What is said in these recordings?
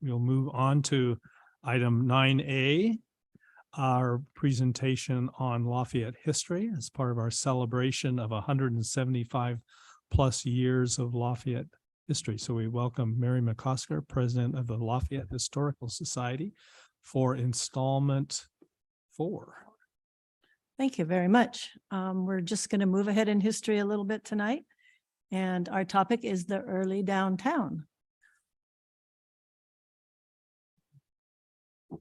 we'll move on to item 9A, our presentation on Lafayette history as part of our celebration of 175 plus years of Lafayette history. So we welcome Mary McCosker, President of the Lafayette Historical Society, for installment 4. Thank you very much. We're just going to move ahead in history a little bit tonight. And our topic is the early downtown.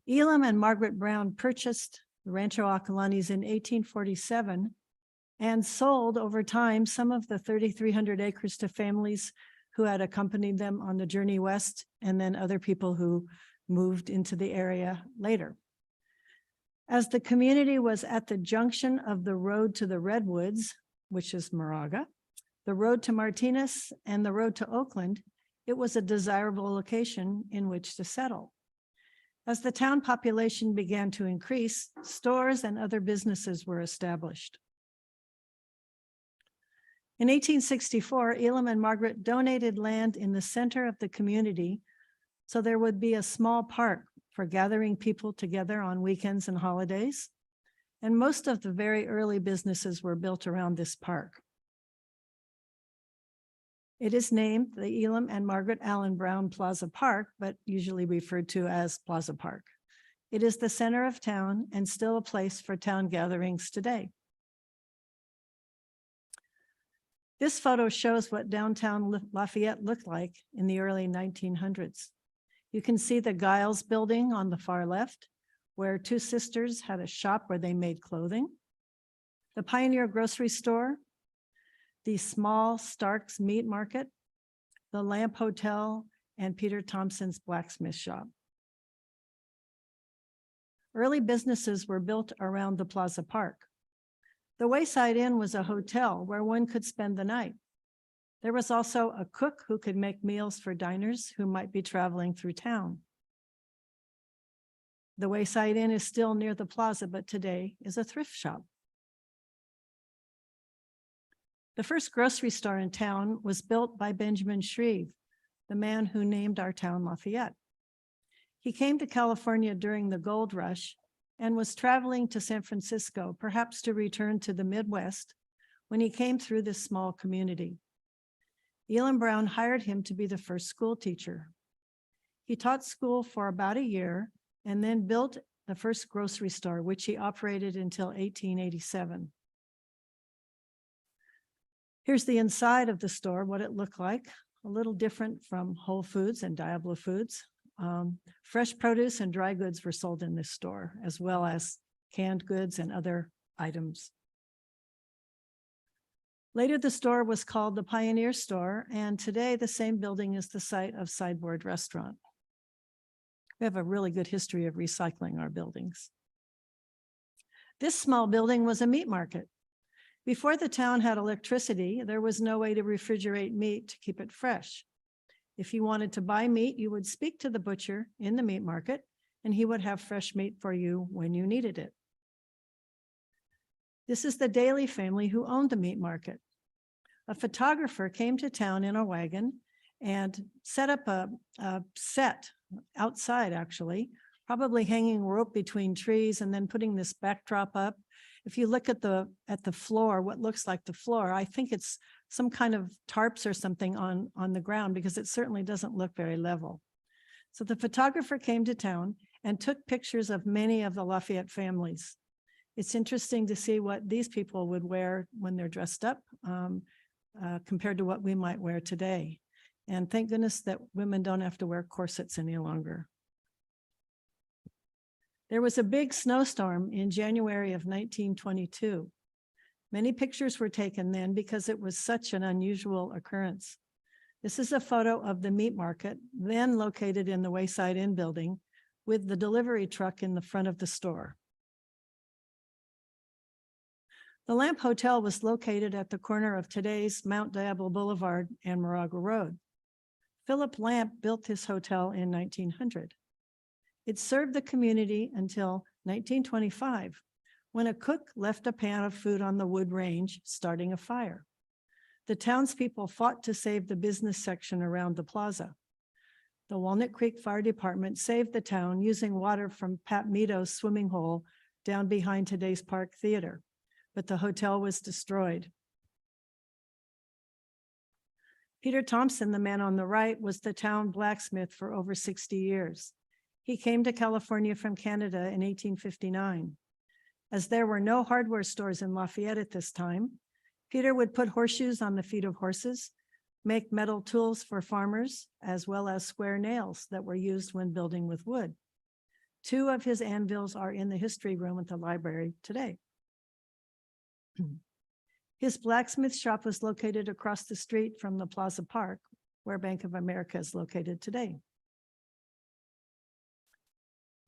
Elam and Margaret Brown purchased the Rancho Acalanes in 1847 and sold over time some of the 3,300 acres to families who had accompanied them on the journey west, and then other people who moved into the area later. As the community was at the junction of the road to the Redwoods, which is Moraga, the road to Martinez, and the road to Oakland, it was a desirable location in which to settle. As the town population began to increase, stores and other businesses were established. In 1864, Elam and Margaret donated land in the center of the community so there would be a small park for gathering people together on weekends and holidays. And most of the very early businesses were built around this park. It is named the Elam and Margaret Allen Brown Plaza Park, but usually referred to as Plaza Park. It is the center of town and still a place for town gatherings today. This photo shows what downtown Lafayette looked like in the early 1900s. You can see the Giles building on the far left, where two sisters had a shop where they made clothing. The Pioneer grocery store, the small Stark's meat market, the Lamp Hotel, and Peter Thompson's blacksmith shop. Early businesses were built around the Plaza Park. The Wayside Inn was a hotel where one could spend the night. There was also a cook who could make meals for diners who might be traveling through town. The Wayside Inn is still near the plaza, but today is a thrift shop. The first grocery store in town was built by Benjamin Shreve, the man who named our town Lafayette. He came to California during the gold rush and was traveling to San Francisco, perhaps to return to the Midwest, when he came through this small community. Elam Brown hired him to be the first school teacher. He taught school for about a year and then built the first grocery store, which he operated until 1887. Here's the inside of the store, what it looked like, a little different from Whole Foods and Diablo Foods. Fresh produce and dry goods were sold in this store, as well as canned goods and other items. Later, the store was called the Pioneer Store, and today the same building is the site of Sideboard Restaurant. We have a really good history of recycling our buildings. This small building was a meat market. Before the town had electricity, there was no way to refrigerate meat to keep it fresh. If you wanted to buy meat, you would speak to the butcher in the meat market, and he would have fresh meat for you when you needed it. This is the Daly family who owned the meat market. A photographer came to town in a wagon and set up a set outside, actually, probably hanging rope between trees and then putting this backdrop up. If you look at the floor, what looks like the floor, I think it's some kind of tarps or something on the ground, because it certainly doesn't look very level. So the photographer came to town and took pictures of many of the Lafayette families. It's interesting to see what these people would wear when they're dressed up compared to what we might wear today. And thank goodness that women don't have to wear corsets any longer. There was a big snowstorm in January of 1922. Many pictures were taken then because it was such an unusual occurrence. This is a photo of the meat market, then located in the Wayside Inn building, with the delivery truck in the front of the store. The Lamp Hotel was located at the corner of today's Mount Diablo Boulevard and Moraga Road. Philip Lamp built this hotel in 1900. It served the community until 1925, when a cook left a pan of food on the wood range, starting a fire. The townspeople fought to save the business section around the plaza. The Walnut Creek Fire Department saved the town using water from Pat Meadows' swimming hole down behind today's Park Theater, but the hotel was destroyed. Peter Thompson, the man on the right, was the town blacksmith for over 60 years. He came to California from Canada in 1859. As there were no hardware stores in Lafayette at this time, Peter would put horseshoes on the feet of horses, make metal tools for farmers, as well as square nails that were used when building with wood. 2 of his anvils are in the history room at the library today. His blacksmith shop was located across the street from the Plaza Park, where Bank of America is located today.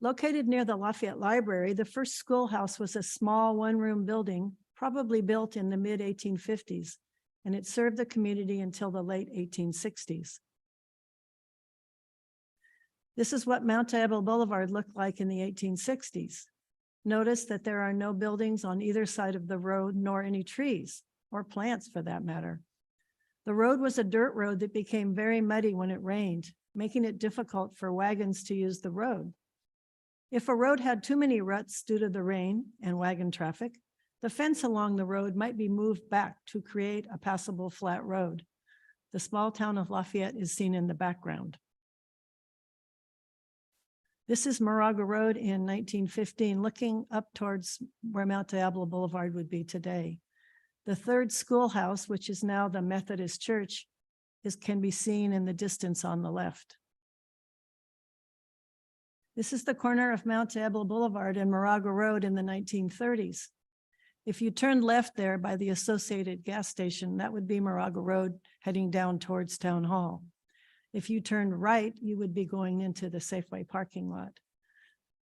Located near the Lafayette Library, the first schoolhouse was a small one-room building, probably built in the mid-1850s, and it served the community until the late 1860s. This is what Mount Diablo Boulevard looked like in the 1860s. Notice that there are no buildings on either side of the road, nor any trees or plants for that matter. The road was a dirt road that became very muddy when it rained, making it difficult for wagons to use the road. If a road had too many ruts due to the rain and wagon traffic, the fence along the road might be moved back to create a passable flat road. The small town of Lafayette is seen in the background. This is Moraga Road in 1915, looking up towards where Mount Diablo Boulevard would be today. The third schoolhouse, which is now the Methodist Church, can be seen in the distance on the left. This is the corner of Mount Diablo Boulevard and Moraga Road in the 1930s. If you turned left there by the Associated gas station, that would be Moraga Road heading down towards Town Hall. If you turned right, you would be going into the Safeway parking lot.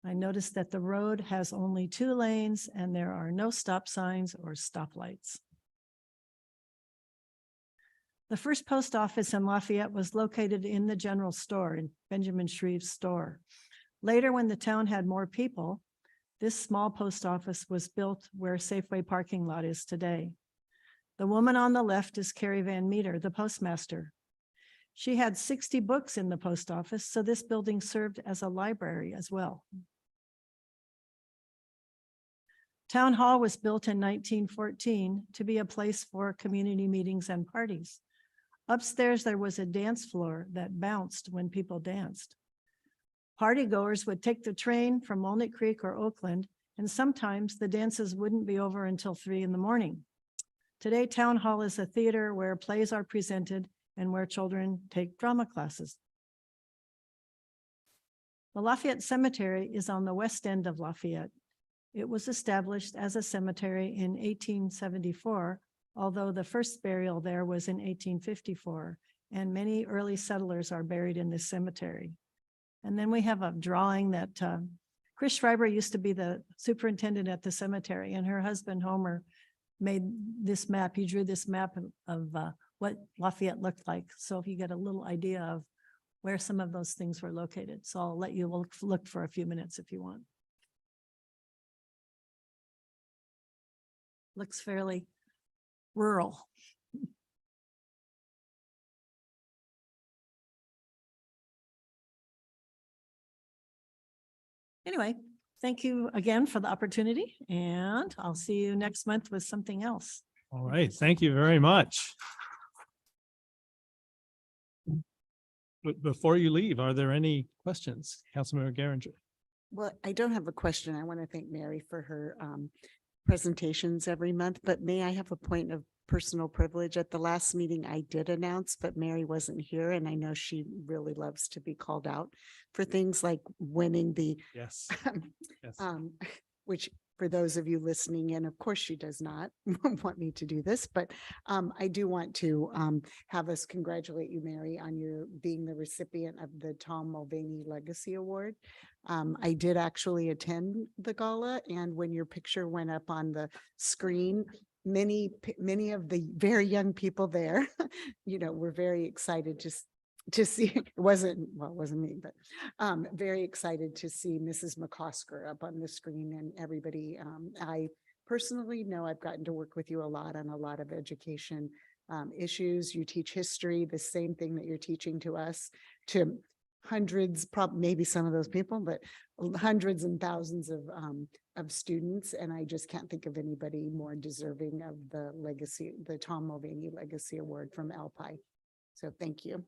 I noticed that the road has only 2 lanes and there are no stop signs or stoplights. The first post office in Lafayette was located in the general store, in Benjamin Shreve's store. Later, when the town had more people, this small post office was built where Safeway parking lot is today. The woman on the left is Carrie Van Meter, the postmaster. She had 60 books in the post office, so this building served as a library as well. Town Hall was built in 1914 to be a place for community meetings and parties. Upstairs, there was a dance floor that bounced when people danced. Partygoers would take the train from Walnut Creek or Oakland, and sometimes the dances wouldn't be over until 3 in the morning. Today, Town Hall is a theater where plays are presented and where children take drama classes. The Lafayette Cemetery is on the west end of Lafayette. It was established as a cemetery in 1874, although the first burial there was in 1854, and many early settlers are buried in this cemetery. And then we have a drawing that Chris Schreiber used to be the superintendent at the cemetery, and her husband Homer made this map. He drew this map of what Lafayette looked like. So if you get a little idea of where some of those things were located. So I'll let you look for a few minutes if you want. Looks fairly rural. Anyway, thank you again for the opportunity, and I'll see you next month with something else. All right, thank you very much. But before you leave, are there any questions? Councilmember Geringer. Well, I don't have a question. I want to thank Mary for her presentations every month, but may I have a point of personal privilege? At the last meeting, I did announce, but Mary wasn't here, and I know she really loves to be called out for things like winning the Yes. Yes. which for those of you listening in, of course, she does not want me to do this, but I do want to have us congratulate you, Mary, on your being the recipient of the Tom Mulvaney Legacy Award. I did actually attend the gala, and when your picture went up on the screen, many of the very young people there, were very excited to see. It wasn't me, but very excited to see Mrs. McCosker up on the screen, and everybody. I personally know I've gotten to work with you a lot on a lot of education issues. You teach history, the same thing that you're teaching to us, to hundreds, maybe some of those people, but hundreds and thousands of students. And I just can't think of anybody more deserving of the legacy, the Tom Mulvaney Legacy Award from Alpi. So thank you.